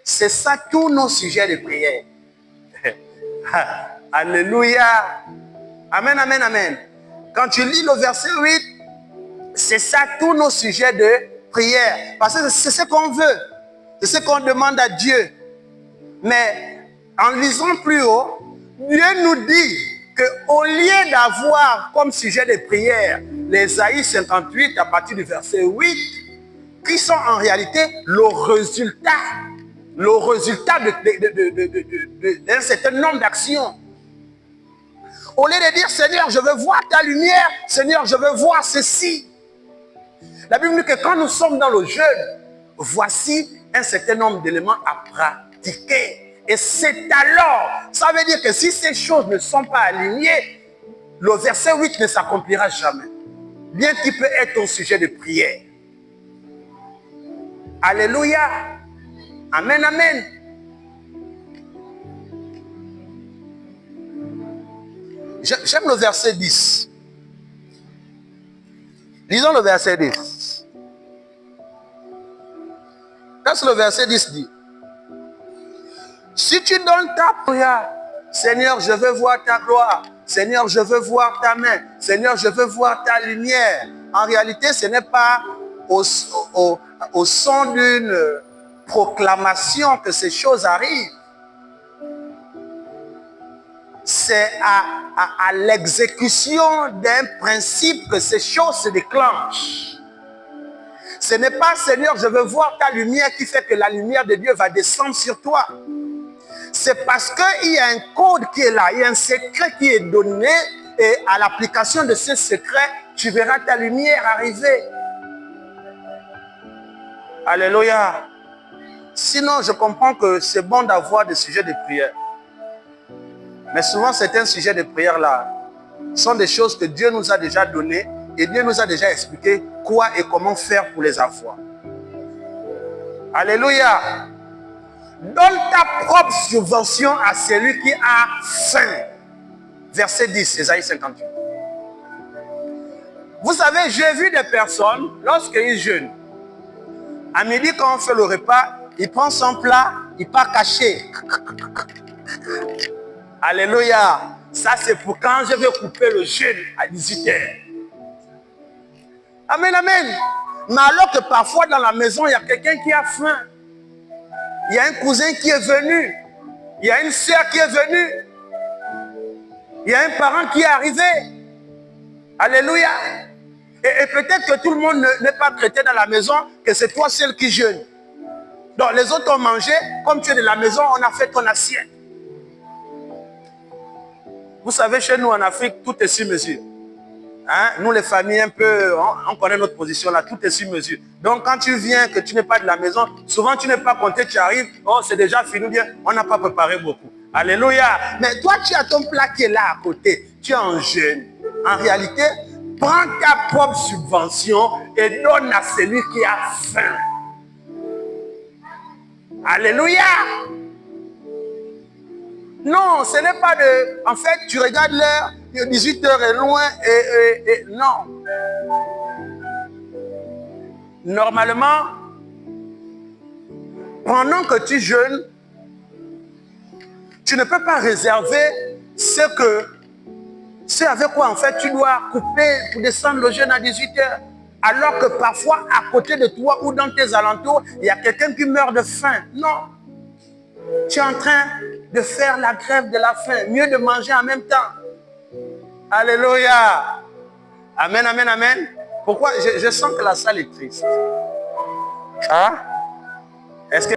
c'est ça tous nos sujets de prière. Alléluia. Amen, amen, amen. Quand tu lis le verset 8, c'est ça tous nos sujets de prière. Parce que c'est ce qu'on veut. C'est ce qu'on demande à Dieu. Mais en lisant plus haut, Dieu nous dit qu'au lieu d'avoir comme sujet de prière les Ésaïe 58 à partir du verset 8, qui sont en réalité le résultat d'un certain nombre d'actions. Au lieu de dire, Seigneur, je veux voir ta lumière, Seigneur, je veux voir ceci. La Bible dit que quand nous sommes dans le jeûne, voici un certain nombre d'éléments à pratiquer. Et c'est alors, ça veut dire que si ces choses ne sont pas alignées, le verset 8 ne s'accomplira jamais. Bien qu'il peut être ton sujet de prière. Alléluia. Amen, amen. J'aime le verset 10. Lisons le verset 10. Qu'est-ce que le verset 10 dit? Si tu donnes ta prière, Seigneur, je veux voir ta gloire. Seigneur, je veux voir ta main. Seigneur, je veux voir ta lumière. En réalité, ce n'est pas au son d'une proclamation que ces choses arrivent. C'est à l'exécution d'un principe que ces choses se déclenchent. Ce n'est pas, Seigneur, je veux voir ta lumière qui fait que la lumière de Dieu va descendre sur toi. C'est parce qu'il y a un code qui est là, il y a un secret qui est donné et à l'application de ce secret, tu verras ta lumière arriver. Alléluia. Sinon, je comprends que c'est bon d'avoir des sujets de prière. Mais souvent, certains sujets de prière-là sont des choses que Dieu nous a déjà données et Dieu nous a déjà expliqué quoi et comment faire pour les avoir. Alléluia. Donne ta propre subvention à celui qui a faim. Verset 10, Ésaïe 58. Vous savez, j'ai vu des personnes, lorsqu'ils jeûnent, à midi, quand on fait le repas, il prend son plat, il part cacher. Alléluia. Ça, c'est pour quand je vais couper le jeûne à 18h. Amen, amen. Mais alors que parfois, dans la maison, il y a quelqu'un qui a faim. Il y a un cousin qui est venu. Il y a une sœur qui est venue. Il y a un parent qui est arrivé. Alléluia. Et peut-être que tout le monde n'est pas traité dans la maison, que c'est toi seul qui jeûne. Donc les autres ont mangé. Comme tu es de la maison, on a fait ton assiette. Vous savez, chez nous en Afrique, tout est sur mesure. Hein? Nous, les familles, un peu, on connaît notre position là, tout est sur mesure. Donc, quand tu viens, que tu n'es pas de la maison, souvent tu n'es pas compté, tu arrives, oh, c'est déjà fini, bien, on n'a pas préparé beaucoup. Alléluia. Mais toi, tu as ton plat qui est là à côté, tu es en jeûne. En réalité, prends ta propre subvention et donne à celui qui a faim. Alléluia. Non, ce n'est pas de... En fait, tu regardes l'heure, 18h est loin et non. Normalement, pendant que tu jeûnes, tu ne peux pas réserver ce avec quoi en fait tu dois couper pour descendre le jeûne à 18h. Alors que parfois, à côté de toi ou dans tes alentours, il y a quelqu'un qui meurt de faim. Non. Tu es en train de faire la grève de la faim. Mieux de manger en même temps. Alléluia. Amen, amen, amen. Pourquoi je sens que la salle est triste. Hein? Est-ce que